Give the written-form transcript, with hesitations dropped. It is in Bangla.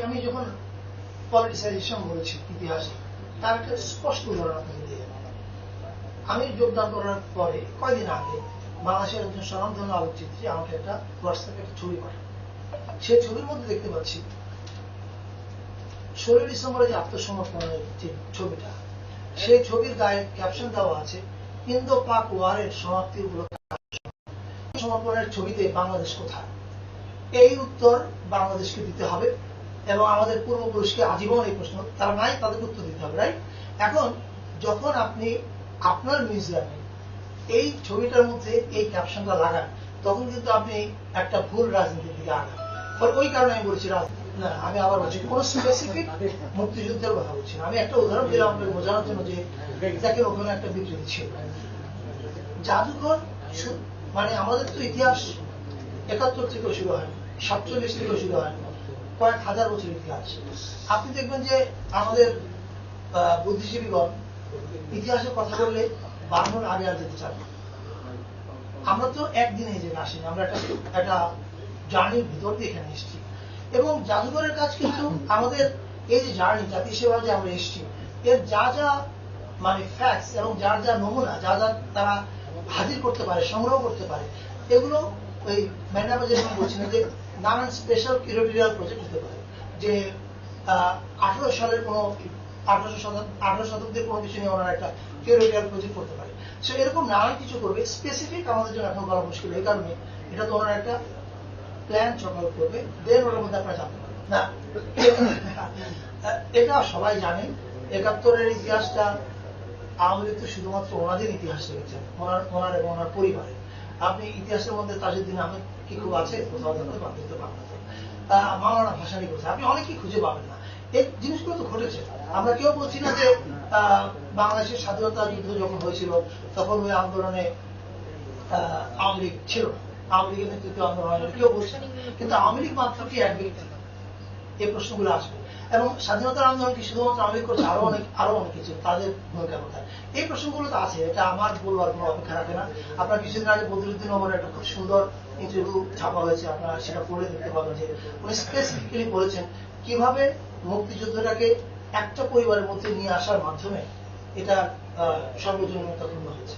আমি যখন পলিটিসাইজেশন বলেছি ইতিহাসে, তার একটা স্পষ্ট উদাহরণ আপনাকে দিয়ে আমি যোগদান করার পরে কয়দিন আগে বাংলাদেশের একজন স্বনামধন্য আলোকচিত্রী আমাকে একটা হোয়াটসঅ্যাপে একটা ছবি পাঠায়। সেই ছবির মধ্যে দেখতে পাচ্ছি 16 ডিসেম্বরে যে আত্মসমর্পণের যে ছবিটা, সেই ছবির গায়ে ক্যাপশন দেওয়া আছে ইন্দো পাক ওয়ারের সমাপ্তির উপলক্ষে সমর্পণের ছবিতে বাংলাদেশ কোথায়। এই উত্তর বাংলাদেশকে দিতে হবে এবং আমাদের পূর্বপুরুষকে আজীবন এই প্রশ্ন তারা নাই, তাদেরকে উত্তর দিতে হবে, রাইট? এখন যখন আপনি আপনার মিউজিয়ামে এই ছবিটার মধ্যে এই ক্যাপশনটা লাগান, তখন কিন্তু আপনি একটা ভুল রাজনীতির দিকে আগান। ওই কারণে আমি বলছি না, আমি আবার বলছি কোন স্পেসিফিক মুক্তিযুদ্ধের কথা বলছি না। আমি একটা উদাহরণ দিলাম আপনাকে বোঝানোর জন্য যে দেখেন ওখানে একটা বিবৃতি ছিল। জাদুঘর মানে আমাদের তো ইতিহাস 71 থেকে শুরু হয়, 47 থেকে শুরু হয়, কয়েক হাজার বছর ইতিহাস। আপনি দেখবেন যে আমাদের বুদ্ধিজীবীগণ ইতিহাসের কথা বললে বাংলার আগে আর যেতে চান। আমরা তো একদিনে এই জায়গায় আসিনি, আমরা একটা জার্নির ভিতর দিয়ে এখানে এসেছি। এবং জাদুঘরের কাজ কিন্তু আমাদের এই যে জার্নি, জাতি সেবা যে আমরা এসেছি, এর যা যা মানে ফ্যাক্টস এবং যার যা নমুনা, যা যা তারা হাজির করতে পারে, সংগ্রহ করতে পারে, এগুলো ওই ম্যাডাম যেরকম বলছিলেন যে নানান স্পেশাল কিউরেটোরিয়াল প্রজেক্ট হতে পারে। যে 18 সালের কোন 18 শতাব্দীর কোনো কিছু নিয়ে ওনারা একটা কিউরেটোরিয়াল প্রজেক্ট করতে পারে। সো এরকম নানান কিছু করবে, স্পেসিফিক আমাদের জন্য এখন বলা মুশকিল। এই কারণে এটা তো ওনারা একটা প্ল্যান চকল করবে, দেন ওটার মধ্যে আপনারা জানতে পারবেন না। এটা সবাই জানেন, 71-এর ইতিহাসটা আওয়ামী লীগ তো শুধুমাত্র ওনাদের ইতিহাস রেখেছেন, ওনার এবং ওনার পরিবারের। আপনি ইতিহাসের মধ্যে তাজউদ্দিন আহমেদ কি খুব আছে, কোথাও দেখতে পাবেন না। মাওলানা ভাসানী কোথায়, আপনি অনেকেই খুঁজে পাবেন না। এই জিনিসগুলো তো ঘটেছে। আমরা কেউ বলছি না যে বাংলাদেশের স্বাধীনতা যুদ্ধ যখন হয়েছিল তখন ওই আন্দোলনে আওয়ামী লীগ ছিল না, আওয়ামী লীগের নেতৃত্বে আন্দোলন হয়নি, কেউ বলছে না। কিন্তু আওয়ামী লীগ মাত্র কি এক ব্যক্তি, এই প্রশ্নগুলো আসবে। এবং স্বাধীনতার আন্দোলন কি শুধুমাত্র আওয়ামী লীগ করছে, আরো অনেক কিছু, তাদের ভূমিকা কোথায়, এই প্রশ্নগুলো তো আছে। এটা আমার বলবার কোনো অপেক্ষা রাখে না। আপনার কিছুদিন আগে বদরুদ্দিন ওমরের একটা খুব সুন্দর ইন্টারভিউ ছাপা হয়েছে, আপনারা সেটা পড়ে দেখতে পাবেন যে উনি স্পেসিফিক্যালি বলেছেন কিভাবে মুক্তিযুদ্ধটাকে একটা পরিবারের মধ্যে নিয়ে আসার মাধ্যমে এটা সর্বজনীনতা পূর্ণ হয়েছে।